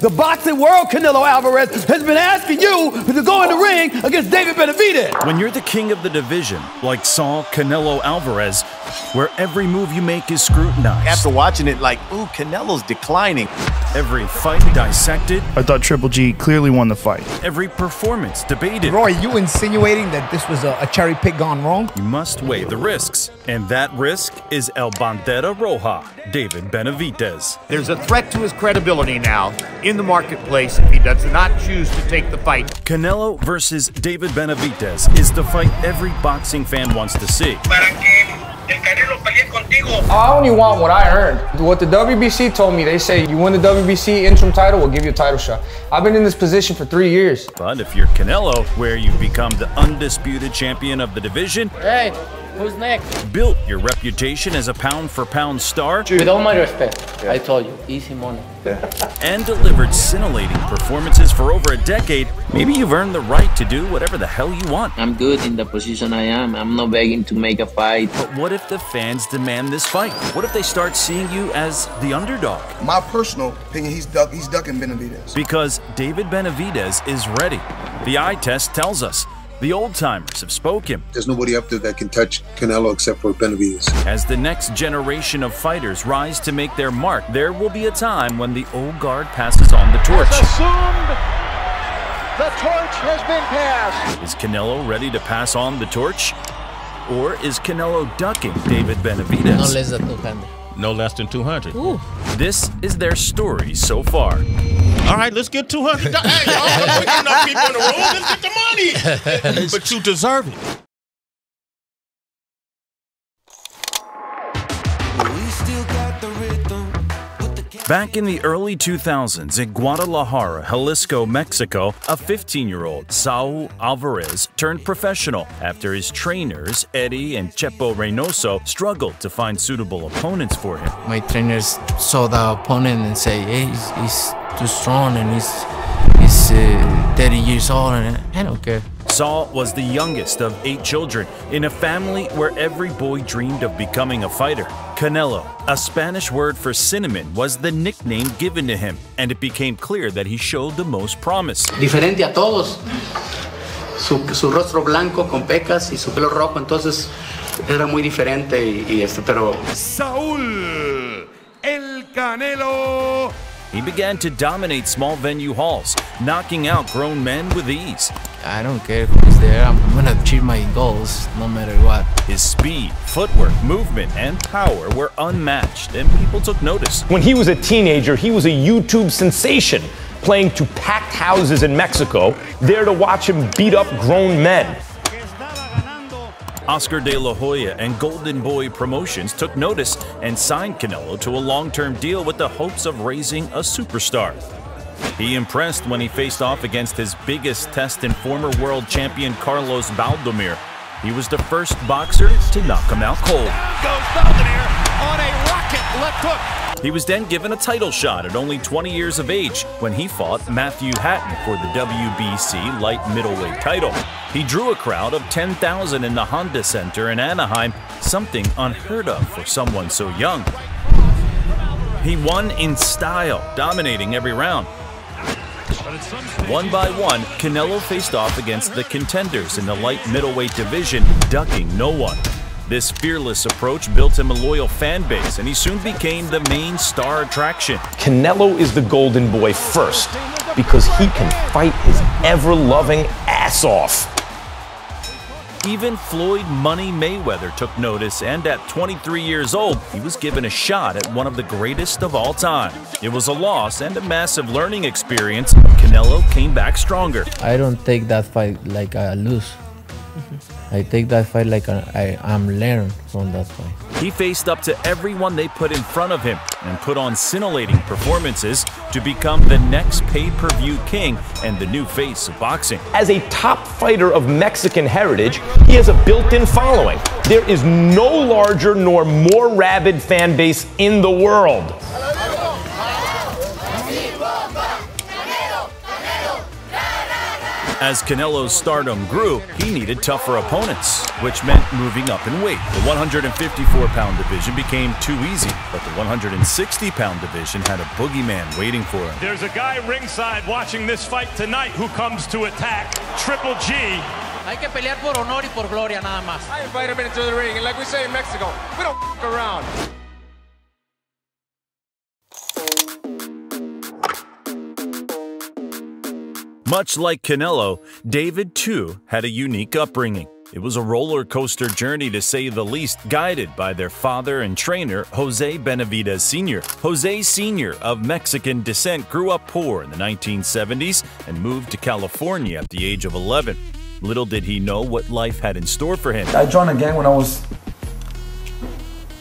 The boxing world, Canelo Alvarez, has been asking you to go in the ring against David Benavidez. When you're the king of the division, like Saul Canelo Alvarez, where every move you make is scrutinized. After watching it, like, ooh, Canelo's declining. Every fight dissected. I thought Triple G clearly won the fight. Every performance debated. Roy, you insinuating that this was a cherry pick gone wrong? You must weigh the risks. And that risk is El Bandera Roja, David Benavidez. There's a threat to his credibility now in the marketplace if he does not choose to take the fight. Canelo versus David Benavidez is the fight every boxing fan wants to see. I only want what I earned. What the WBC told me, they say you win the WBC interim title, we'll give you a title shot. I've been in this position for 3 years. But if you're Canelo, where you've become the undisputed champion of the division, hey, who's next? Built your reputation as a pound-for-pound star, With all my respect, I told you, easy money. and delivered scintillating performances for over a decade, maybe you've earned the right to do whatever the hell you want. I'm good in the position I am. I'm not begging to make a fight. But what if the fans demand this fight? What if they start seeing you as the underdog? My personal opinion, he's ducking Benavidez. Because David Benavidez is ready. The eye test tells us. The old-timers have spoken. There's nobody up there that can touch Canelo except for Benavidez. As the next generation of fighters rise to make their mark, there will be a time when the old guard passes on the torch. As assumed, the torch has been passed. Is Canelo ready to pass on the torch? Or is Canelo ducking David Benavidez? No less than 200. No less than 200. Ooh. This is their story so far. All right, let's get 200. Hey, y'all put enough people in the room. Let's get the money. But you deserve it. Back in the early 2000s in Guadalajara, Jalisco, Mexico, a 15-year-old Saul Alvarez turned professional after his trainers, Eddie and Chepo Reynoso, struggled to find suitable opponents for him. My trainers saw the opponent and say, hey, he's too strong and he's 30 years old and I don't care. Saul was the youngest of 8 children in a family where every boy dreamed of becoming a fighter. Canelo, a Spanish word for cinnamon, was the nickname given to him, and it became clear that he showed the most promise. Diferente a todos. Su rostro blanco con pecas y su pelo rojo, entonces era muy diferente pero Saúl El Canelo. He began to dominate small venue halls, knocking out grown men with ease. I don't care who's there, I'm gonna achieve my goals no matter what. His speed, footwork, movement, and power were unmatched, and people took notice. When he was a teenager, he was a YouTube sensation, playing to packed houses in Mexico, there to watch him beat up grown men. Oscar de la Hoya and Golden Boy Promotions took notice and signed Canelo to a long-term deal with the hopes of raising a superstar. He impressed when he faced off against his biggest test and former world champion Carlos Baldomir. He was the first boxer to knock him out cold. Down goes Baldomir on a rocket left hook. He was then given a title shot at only 20 years of age when he fought Matthew Hatton for the WBC light middleweight title. He drew a crowd of 10,000 in the Honda Center in Anaheim, something unheard of for someone so young. He won in style, dominating every round. One by one, Canelo faced off against the contenders in the light middleweight division, ducking no one. This fearless approach built him a loyal fan base, and he soon became the main star attraction. Canelo is the golden boy first, because he can fight his ever-loving ass off. Even Floyd Money Mayweather took notice, and at 23 years old, he was given a shot at one of the greatest of all time. It was a loss and a massive learning experience. Canelo came back stronger. I don't take that fight like I lose. I take that fight like I'm learning from that fight. He faced up to everyone they put in front of him and put on scintillating performances to become the next pay-per-view king and the new face of boxing. As a top fighter of Mexican heritage, he has a built-in following. There is no larger nor more rabid fan base in the world. As Canelo's stardom grew, he needed tougher opponents, which meant moving up in weight. The 154-pound division became too easy, but the 160-pound division had a boogeyman waiting for him. There's a guy ringside watching this fight tonight who comes to attack Triple G. Hay que pelear por honor y por gloria nada más. I invite him into the ring, and like we say in Mexico, we don't f*** around. Much like Canelo, David, too, had a unique upbringing. It was a roller coaster journey, to say the least, guided by their father and trainer, Jose Benavidez Sr. Jose Sr., of Mexican descent, grew up poor in the 1970s and moved to California at the age of 11. Little did he know what life had in store for him. I joined a gang when I was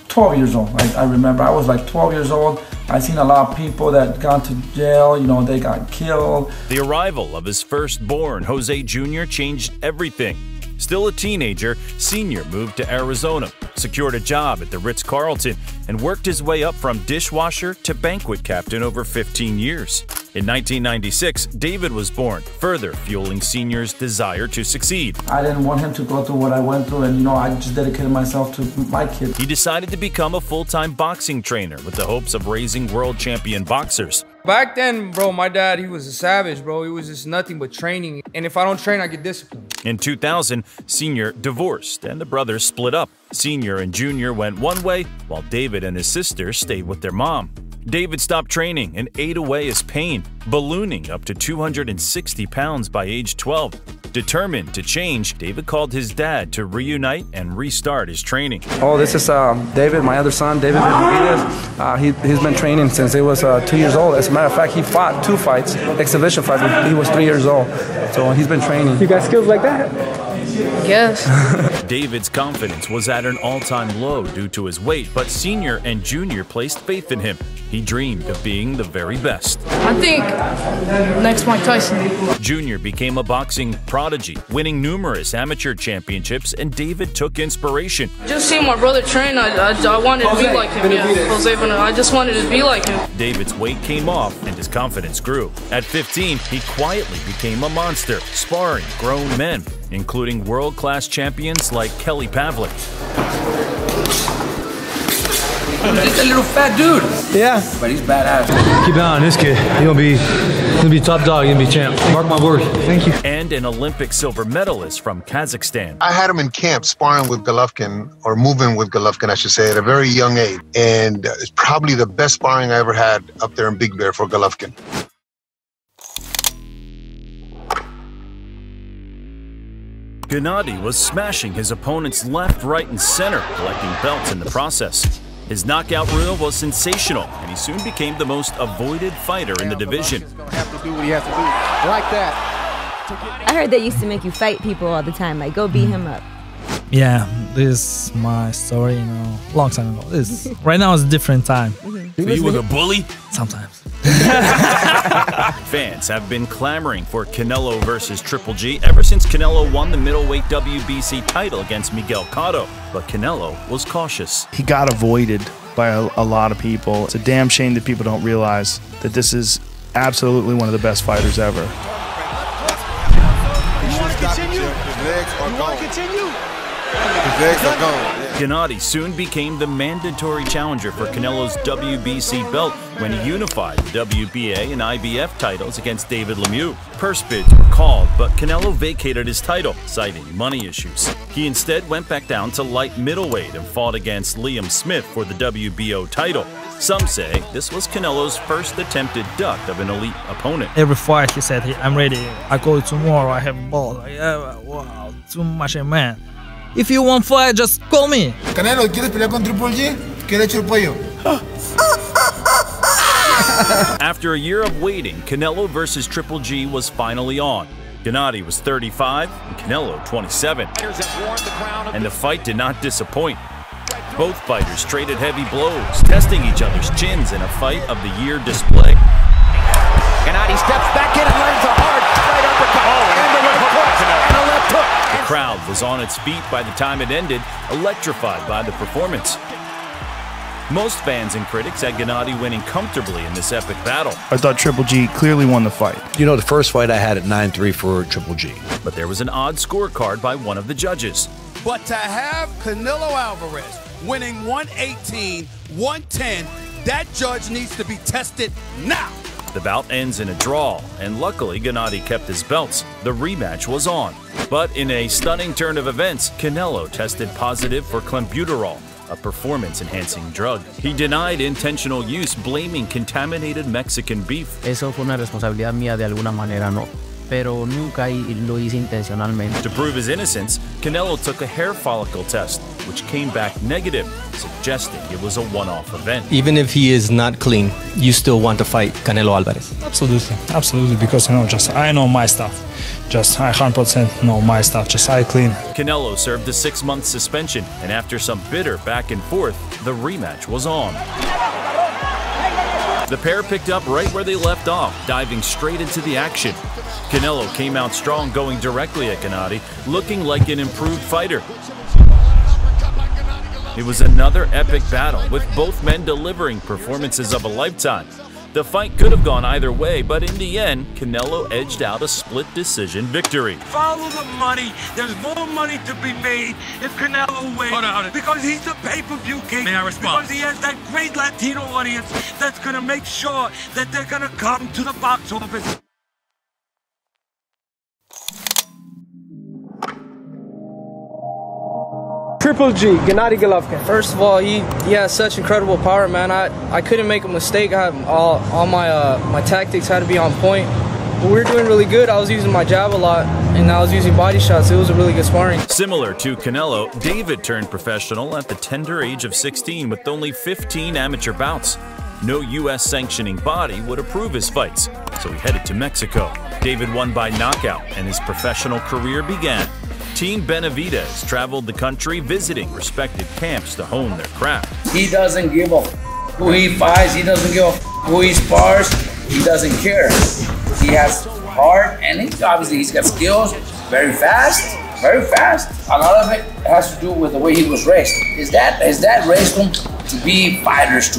12 years old. I remember I was like 12 years old. I seen a lot of people that got to jail, you know, they got killed. The arrival of his firstborn, Jose Jr., changed everything. Still a teenager, Sr. moved to Arizona, secured a job at the Ritz-Carlton, and worked his way up from dishwasher to banquet captain over 15 years. In 1996, David was born, further fueling Sr.'s desire to succeed. I didn't want him to go through what I went through, and you know, I just dedicated myself to my kid. He decided to become a full-time boxing trainer with the hopes of raising world champion boxers. Back then, bro, my dad, he was a savage, bro. He was just nothing but training. And if I don't train, I get disciplined. In 2000, Sr. divorced and the brothers split up. Sr. and Jr. went one way, while David and his sister stayed with their mom. David stopped training and ate away his pain, ballooning up to 260 pounds by age 12. Determined to change, David called his dad to reunite and restart his training. Oh, this is David, my other son, David Benavidez. He's been training since he was 2 years old. As a matter of fact, he fought 2 fights, exhibition fights, when he was 3 years old. So he's been training. You got skills like that? Yes. David's confidence was at an all-time low due to his weight, but Sr. and Jr. placed faith in him. He dreamed of being the very best. I think next Mike Tyson. Jr. became a boxing prodigy, winning numerous amateur championships, and David took inspiration. Just seeing my brother train, I wanted to be like him. Yeah, Jose Benavidez. I just wanted to be like him. David's weight came off and his confidence grew. At 15, he quietly became a monster, sparring grown men, including world-class champions like Kelly Pavlik. Just a little fat dude. Yeah. But he's badass. Keep an eye on this kid. He's gonna be top dog, he's gonna be champ. Mark my words. Thank you. And an Olympic silver medalist from Kazakhstan. I had him in camp sparring with Golovkin, or moving with Golovkin, I should say, at a very young age. And it's probably the best sparring I ever had up there in Big Bear for Golovkin. Gennady was smashing his opponents left, right, and center, collecting belts in the process. His knockout reel was sensational, and he soon became the most avoided fighter in the division. He's gonna have to do what he has to do, like that. I heard they used to make you fight people all the time, like go beat him up. Yeah, this is my story, you know, long time ago. Right now it's a different time. So you was a bully? Sometimes. Fans have been clamoring for Canelo versus Triple G ever since Canelo won the middleweight WBC title against Miguel Cotto, but Canelo was cautious. He got avoided by a lot of people. It's a damn shame that people don't realize that this is absolutely one of the best fighters ever. You want to continue? His legs are gone. His legs are gone. Gennady soon became the mandatory challenger for Canelo's WBC belt when he unified the WBA and IBF titles against David Lemieux. Purse bids were called, but Canelo vacated his title, citing money issues. He instead went back down to light middleweight and fought against Liam Smith for the WBO title. Some say this was Canelo's first attempted duck of an elite opponent. Every fight he said, hey, I'm ready. I go tomorrow, I have a ball. Like, wow, too much, man. If you want fight, just call me. Canelo, ¿quieres pelear con Triple G? ¿Qué le echo el pollo? After a year of waiting, Canelo versus Triple G was finally on. Gennady was 35 and Canelo 27. And the fight did not disappoint. Both fighters traded heavy blows, testing each other's chins in a fight of the year display. Gennady steps back in and lands a hard right uppercut. And the left hook. And a left hook. The crowd was on its feet by the time it ended, electrified by the performance. Most fans and critics had Gennady winning comfortably in this epic battle. I thought Triple G clearly won the fight. You know, the first fight I had at 9-3 for Triple G. But there was an odd scorecard by one of the judges. But to have Canelo Alvarez winning 118, 110, that judge needs to be tested now. The bout ends in a draw, and luckily Gennady kept his belts. The rematch was on. But in a stunning turn of events, Canelo tested positive for clenbuterol, a performance-enhancing drug. He denied intentional use, blaming contaminated Mexican beef. Eso fue una responsabilidad mía de alguna manera, no. Pero nunca lo hice intencionalmente. To prove his innocence, Canelo took a hair follicle test, which came back negative, suggesting it was a one-off event. Even if he is not clean, you still want to fight Canelo Álvarez? Absolutely, absolutely, because I know my stuff. I 100% know my stuff, just I clean. Canelo served a 6-month suspension, and after some bitter back and forth, the rematch was on. The pair picked up right where they left off, diving straight into the action. Canelo came out strong, going directly at Gennady, looking like an improved fighter. It was another epic battle, with both men delivering performances of a lifetime. The fight could have gone either way, but in the end, Canelo edged out a split decision victory. Follow the money. There's more money to be made if Canelo wins. Hold on. Because he's the pay-per-view king. May I respond? Because he has that great Latino audience that's going to make sure that they're going to come to the box office. Triple G, Gennady Golovkin. First of all, he has such incredible power, man. I couldn't make a mistake. I had all my tactics had to be on point. But we were doing really good. I was using my jab a lot, and I was using body shots. It was a really good sparring. Similar to Canelo, David turned professional at the tender age of 16 with only 15 amateur bouts. No U.S. sanctioning body would approve his fights, so he headed to Mexico. David won by knockout, and his professional career began. Team Benavidez traveled the country visiting respected camps to hone their craft. He doesn't give a who he fights, he doesn't give a who he spars, he doesn't care. He has heart, and obviously he's got skills, very fast. A lot of it has to do with the way he was raised. Is that raised him to be fighters,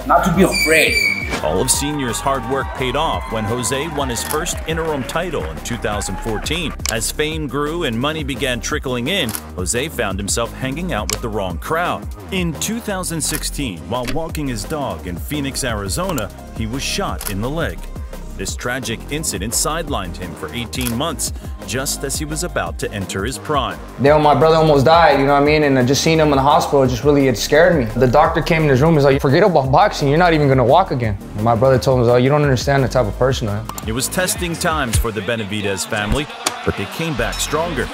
not to be afraid. All of Senior's hard work paid off when Jose won his first interim title in 2014. As fame grew and money began trickling in, Jose found himself hanging out with the wrong crowd. In 2016, while walking his dog in Phoenix, Arizona, he was shot in the leg. This tragic incident sidelined him for 18 months, just as he was about to enter his prime. Then my brother almost died, you know what I mean? And just seeing him in the hospital it scared me. The doctor came in his room and was like, forget about boxing, you're not even gonna walk again. And my brother told him, you don't understand the type of person I am. It was testing times for the Benavidez family, but they came back stronger.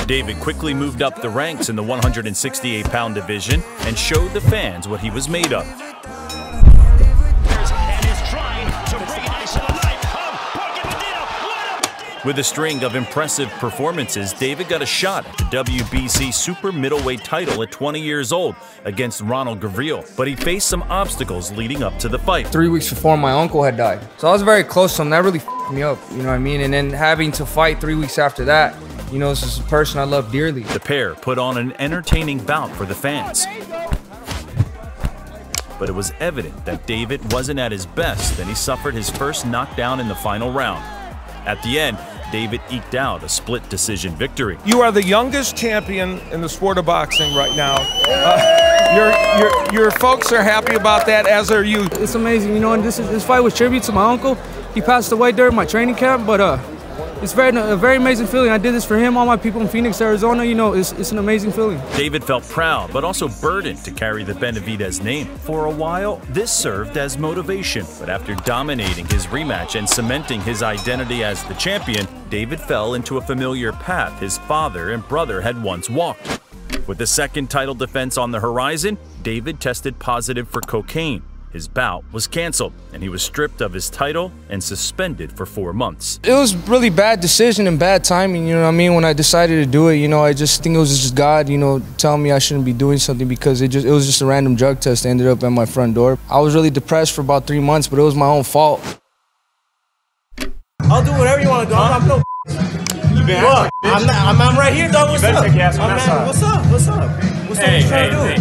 David quickly moved up the ranks in the 168-pound division and showed the fans what he was made of. With a string of impressive performances, David got a shot at the WBC super middleweight title at 20 years old against Ronald Gavril, but he faced some obstacles leading up to the fight. 3 weeks before, my uncle had died. So I was very close to him. That really f***ed me up, you know what I mean? And then having to fight 3 weeks after that, this is a person I love dearly. The pair put on an entertaining bout for the fans. But it was evident that David wasn't at his best, and he suffered his first knockdown in the final round. At the end, David eked out a split decision victory. You are the youngest champion in the sport of boxing right now. Your folks are happy about that, as are you. It's amazing, and this fight was tribute to my uncle. He passed away during my training camp, but it's a very amazing feeling. I did this for him, all my people in Phoenix, Arizona. It's an amazing feeling. David felt proud, but also burdened to carry the Benavidez name. For a while, this served as motivation. But after dominating his rematch and cementing his identity as the champion, David fell into a familiar path his father and brother had once walked. With the second title defense on the horizon, David tested positive for cocaine. His bout was canceled, and he was stripped of his title and suspended for 4 months. It was really bad decision and bad timing, you know what I mean? When I decided to do it, I just think it was just God, telling me I shouldn't be doing something because it was just a random drug test that ended up at my front door. I was really depressed for about 3 months, but it was my own fault. I'll do whatever you want to do. I'm no. You been? Look, I'm right here, dog. What's up? What's up? Hey, hey, hey.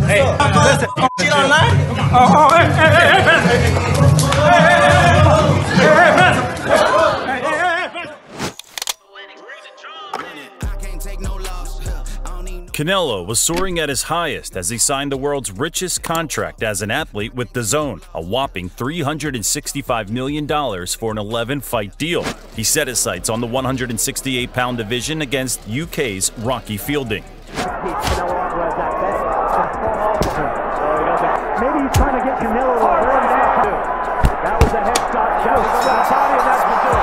Hey, listen. Cheat online? Canelo was soaring at his highest as he signed the world's richest contract as an athlete with DAZN, a whopping $365 million for an 11-fight deal. He set his sights on the 168-pound division against UK's Rocky Fielding. Maybe he's trying to get Canelo to burn down. That was a headshot shot.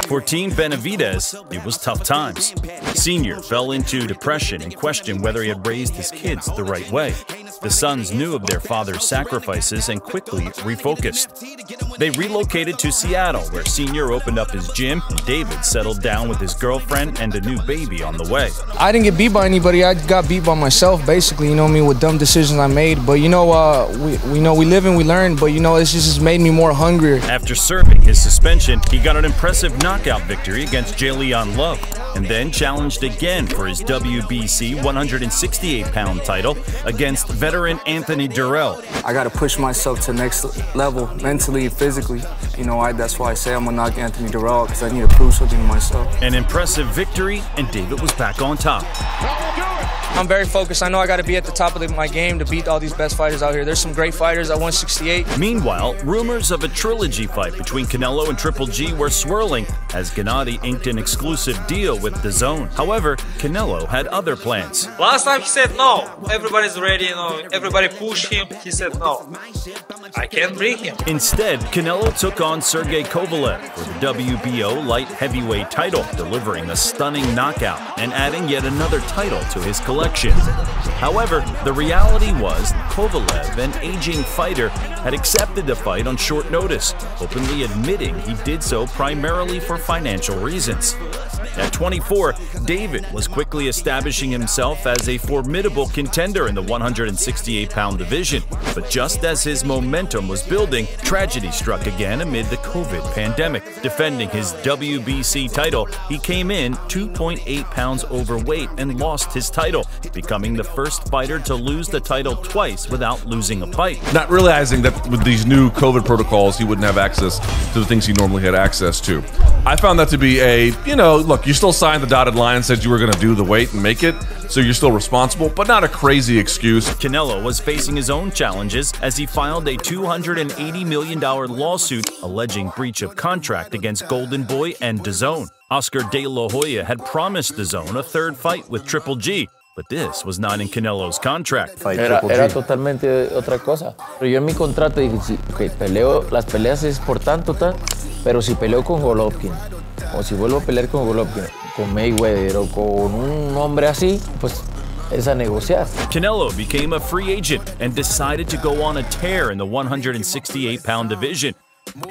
For Team Benavidez, it was tough times. Senior fell into depression and questioned whether he had raised his kids the right way. The sons knew of their father's sacrifices and quickly refocused. They relocated to Seattle, where Senior opened up his gym and David settled down with his girlfriend and a new baby on the way. I didn't get beat by anybody. I got beat by myself, basically, you know what I mean, with dumb decisions I made. But, you know, we live and we learn, but, you know, it's just made me more hungrier. After serving his suspension, he got an impressive knockout victory against Jalen Love, and then challenged again for his WBC 168-pound title against veteran Anthony Durrell. I got to push myself to the next level, mentally, physically. You know, that's why I say I'm going to knock Anthony Durrell, because I need to prove something to myself. An impressive victory, and David was back on top. I'm very focused. I know I got to be at the top of my game to beat all these best fighters out here. There's some great fighters at 168. Meanwhile, rumors of a trilogy fight between Canelo and Triple G were swirling as Gennady inked an exclusive deal with DAZN. However, Canelo had other plans. Last time he said no. Everybody's ready, you know, everybody pushed him. He said no. I can't bring him. Instead, Canelo took on Sergey Kovalev for the WBO light heavyweight title, delivering a stunning knockout and adding yet another title to his collection. However, the reality was Kovalev, an aging fighter, had accepted the fight on short notice, openly admitting he did so primarily for financial reasons. At 24, David was quickly establishing himself as a formidable contender in the 168-pound division. But just as his momentum was building, tragedy struck again amid the COVID pandemic. Defending his WBC title, he came in 2.8 pounds overweight and lost his title, becoming the first fighter to lose the title twice without losing a fight. Not realizing that with these new COVID protocols, he wouldn't have access to the things he normally had access to. I found that to be a, you know, look, you still signed the dotted line and said you were going to do the weight and make it, so you're still responsible, but not a crazy excuse. Canelo was facing his own challenges as he filed a $280 million lawsuit alleging breach of contract against Golden Boy and DAZN. Oscar De La Hoya had promised DAZN a third fight with Triple G, but this was not in Canelo's contract. Era totalmente otra cosa. Pero yo en mi contrato dije, sí, okay, las peleas es por tanto, pero si peleo con Golovkin, o si vuelvo a pelear con Golovkin, con Mayweather o con un hombre así, pues es a negociar. Canelo became a free agent and decided to go on a tear in the 168-pound division.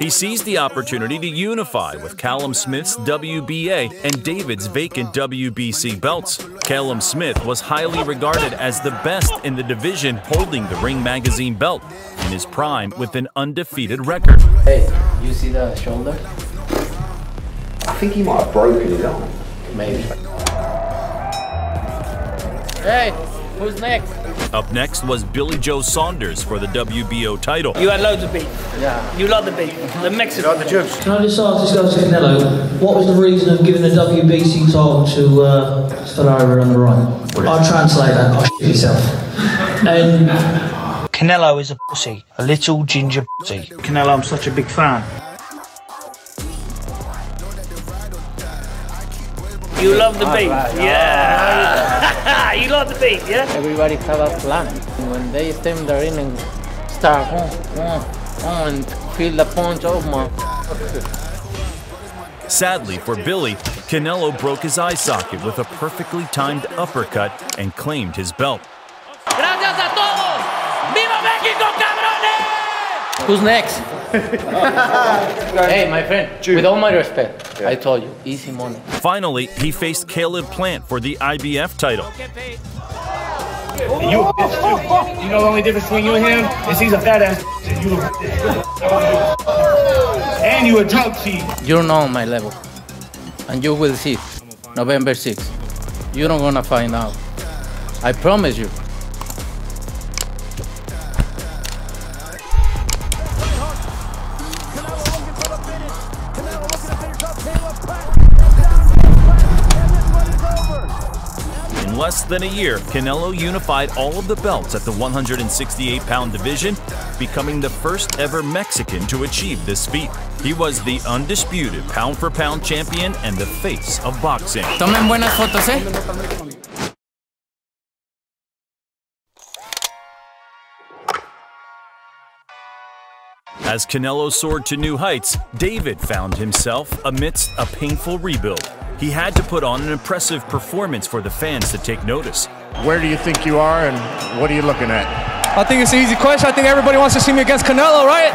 He seized the opportunity to unify with Callum Smith's WBA and David's vacant WBC belts. Callum Smith was highly regarded as the best in the division, holding the Ring Magazine belt in his prime with an undefeated record. Hey, you see the shoulder? I think he might have broken his arm. Maybe. Hey, who's next? Up next was Billy Joe Saunders for the WBO title. You had loads of beef. Yeah. You love the beef. The Mexican. You like the juice. Can I just ask this guy to Canelo, what was the reason of giving the WBC title to Stardom on the right? I'll translate that. I'll shit yourself. And Canelo is a pussy. A little ginger pussy. Canelo, I'm such a big fan. You love the beef. Yeah. You love the beef, yeah? Everybody have a plan. When they step in the ring and start and feel the punch, oh my. Sadly for Billy, Canelo broke his eye socket with a perfectly timed uppercut and claimed his belt. Gracias a todos. ¡Viva México, cabrones! Who's next? Hey, my friend, with all my respect, I told you, easy money. Finally, he faced Caleb Plant for the IBF title. You a bitch too. You know the only difference between you and him is he's a fat ass and you a bitch. And you a top seed. You're not on my level. And you will see November 6th. You're not gonna find out. I promise you. less than a year, Canelo unified all of the belts at the 168-pound division, becoming the first ever Mexican to achieve this feat. He was the undisputed pound-for-pound champion and the face of boxing. Tomen buenas fotos, eh? As Canelo soared to new heights, David found himself amidst a painful rebuild. He had to put on an impressive performance for the fans to take notice. Where do you think you are, and what are you looking at? I think it's an easy question. I think everybody wants to see me against Canelo, right?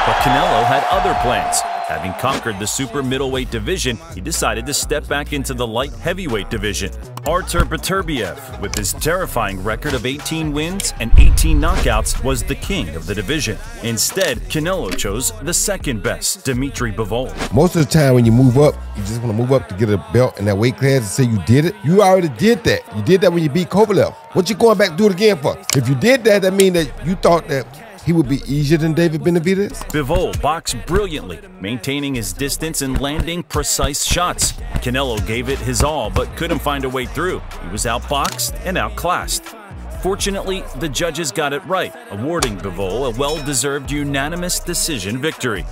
But Canelo had other plans. Having conquered the super middleweight division, he decided to step back into the light heavyweight division. Artur Beterbiev, with his terrifying record of 18 wins and 18 knockouts, was the king of the division. Instead, Canelo chose the second best, Dimitri Bivol. Most of the time when you move up, you just want to move up to get a belt in that weight class and say you did it. You already did that. You did that when you beat Kovalev. What you going back to do it again for? If you did that, that means that you thought that he would be easier than David Benavidez? Bivol boxed brilliantly, maintaining his distance and landing precise shots. Canelo gave it his all, but couldn't find a way through. He was outboxed and outclassed. Fortunately, the judges got it right, awarding Bivol a well-deserved unanimous decision victory.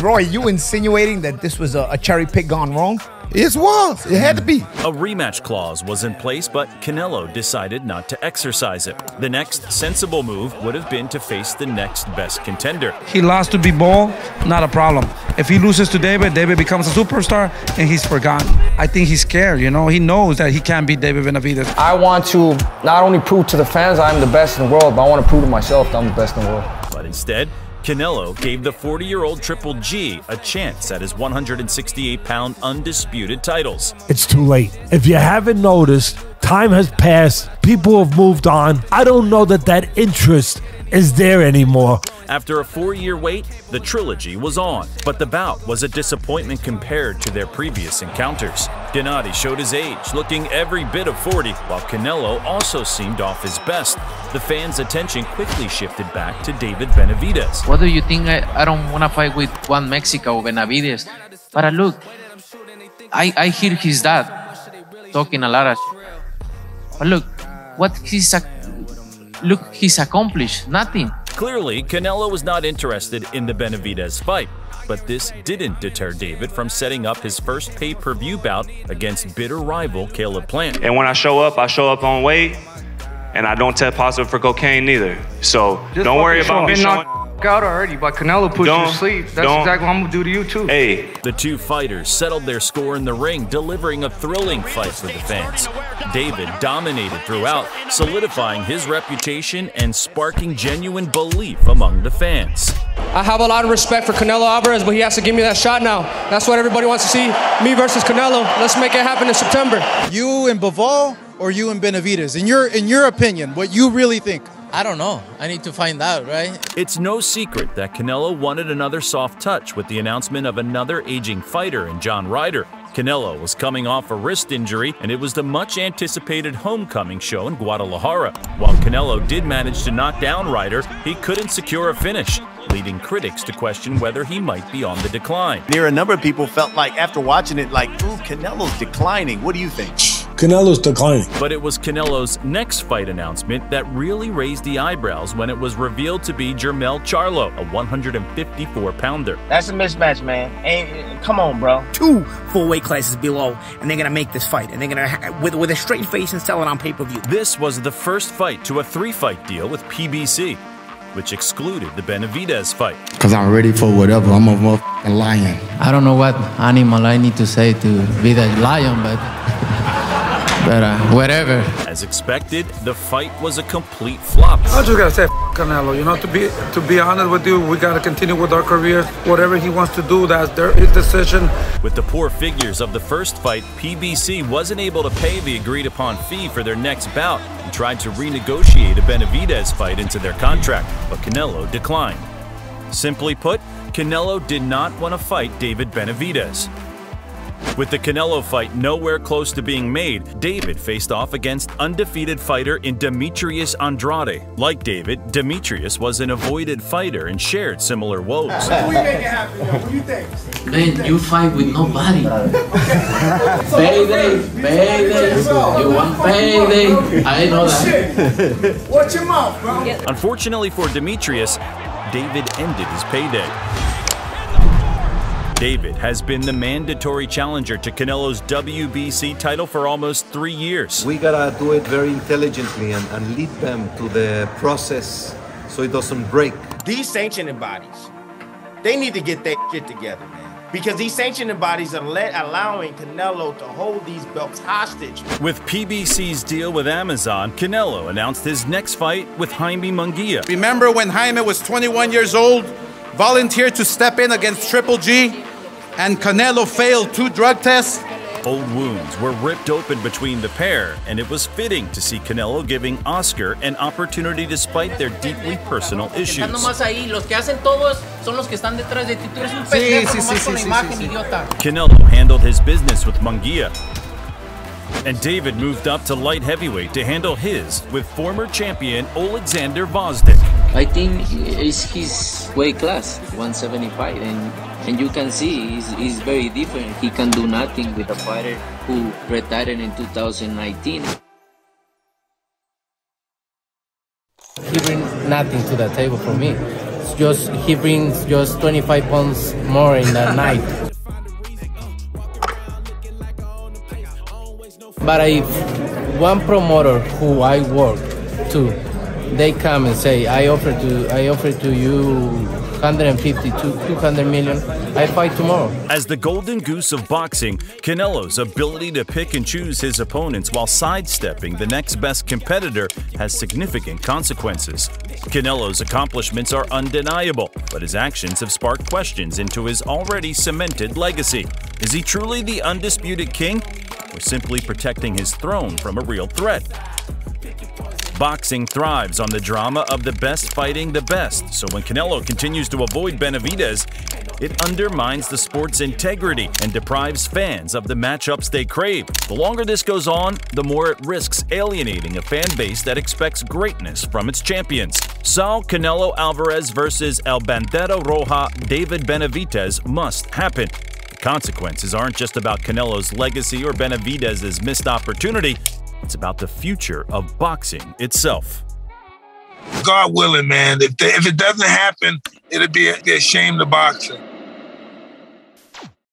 Roy, you insinuating that this was a cherry pick gone wrong? It was. It had to be. A rematch clause was in place, but Canelo decided not to exercise it. The next sensible move would have been to face the next best contender. He lost to Bivol, not a problem. If he loses to David, David becomes a superstar and he's forgotten. I think he's scared, you know? He knows that he can't beat David Benavidez. I want to not only prove to the fans I'm the best in the world, but I want to prove to myself that I'm the best in the world. But instead, Canelo gave the 40-year-old Triple G a chance at his 168-pound undisputed titles. It's too late. If you haven't noticed, time has passed. People have moved on. I don't know that interest is there anymore. After a 4-year wait, the trilogy was on, but the bout was a disappointment compared to their previous encounters. Gennady showed his age, looking every bit of 40, while Canelo also seemed off his best. The fans' attention quickly shifted back to David Benavidez. What do you think? I don't want to fight with Juan Mexico or Benavidez, but look, I hear his dad talking a lot of but look, he's accomplished nothing. Clearly, Canelo was not interested in the Benavidez fight, but this didn't deter David from setting up his first pay-per-view bout against bitter rival Caleb Plant. And when I show up on weight, and I don't test positive for cocaine neither. So don't worry about me showing out already, but Canelo pushed you to sleep. That's exactly what I'm gonna do to you too. Hey. The two fighters settled their score in the ring, delivering a thrilling fight for the fans. David dominated throughout, solidifying his reputation and sparking genuine belief among the fans. I have a lot of respect for Canelo Alvarez, but he has to give me that shot now. That's what everybody wants to see, me versus Canelo. Let's make it happen in September. You and Bivol or you and Benavidez? In your opinion, what you really think? I don't know. I need to find out, right? It's no secret that Canelo wanted another soft touch with the announcement of another aging fighter in John Ryder. Canelo was coming off a wrist injury, and it was the much-anticipated homecoming show in Guadalajara. While Canelo did manage to knock down Ryder, he couldn't secure a finish, leading critics to question whether he might be on the decline. A number of people felt like, after watching it, like, ooh, Canelo's declining. What do you think? Canelo's declining. But it was Canelo's next fight announcement that really raised the eyebrows when it was revealed to be Jermell Charlo, a 154-pounder. That's a mismatch, man. Come on, bro. 2 full weight classes below, and they're gonna make this fight, and they're gonna with a straight face and sell it on pay-per-view. This was the first fight to a 3-fight deal with PBC, which excluded the Benavidez fight. Because I'm ready for whatever. I'm a motherfucking lion. I don't know what animal I need to say to be the lion, but whatever. As expected, the fight was a complete flop. I just gotta say, Canelo. You know, to be honest with you, we gotta continue with our careers. Whatever he wants to do, that's his decision. With the poor figures of the first fight, PBC wasn't able to pay the agreed-upon fee for their next bout and tried to renegotiate a Benavidez fight into their contract, but Canelo declined. Simply put, Canelo did not want to fight David Benavidez. With the Canelo fight nowhere close to being made, David faced off against undefeated fighter in Demetrius Andrade. Like David, Demetrius was an avoided fighter and shared similar woes. How do we make it happen, yo? What do you think? Man, you fight with nobody. Payday. You want payday. I know that. Watch your mouth, bro. Unfortunately for Demetrius, David ended his payday. David has been the mandatory challenger to Canelo's WBC title for almost 3 years. We gotta do it very intelligently and lead them to the process so it doesn't break. These sanctioning bodies, they need to get their shit together, man. Because these sanctioning bodies are allowing Canelo to hold these belts hostage. With PBC's deal with Amazon, Canelo announced his next fight with Jaime Munguia. Remember when Jaime was 21 years old, volunteered to step in against Triple G, and Canelo failed 2 drug tests? Old wounds were ripped open between the pair, and it was fitting to see Canelo giving Oscar an opportunity despite their deeply personal issues. Canelo handled his business with Munguia, and David moved up to light heavyweight to handle his with former champion Alexander Gvozdyk. I think it's his weight class, 175, and you can see he's very different. He can do nothing with a fighter who retired in 2019. He brings nothing to the table for me. He brings just 25 pounds more in the night. But if one promoter who I work to, they come and say, I offer to you 150 to 200 million, I fight tomorrow. As the golden goose of boxing, Canelo's ability to pick and choose his opponents while sidestepping the next best competitor has significant consequences. Canelo's accomplishments are undeniable, but his actions have sparked questions into his already cemented legacy. Is he truly the undisputed king, or simply protecting his throne from a real threat? Boxing thrives on the drama of the best fighting the best, so when Canelo continues to avoid Benavidez, it undermines the sport's integrity and deprives fans of the matchups they crave. The longer this goes on, the more it risks alienating a fan base that expects greatness from its champions. Saul Canelo Alvarez versus El Bandera Roja David Benavidez must happen. The consequences aren't just about Canelo's legacy or Benavidez's missed opportunity. It's about the future of boxing itself. God willing, man, if it doesn't happen, it'll be a shame to boxing.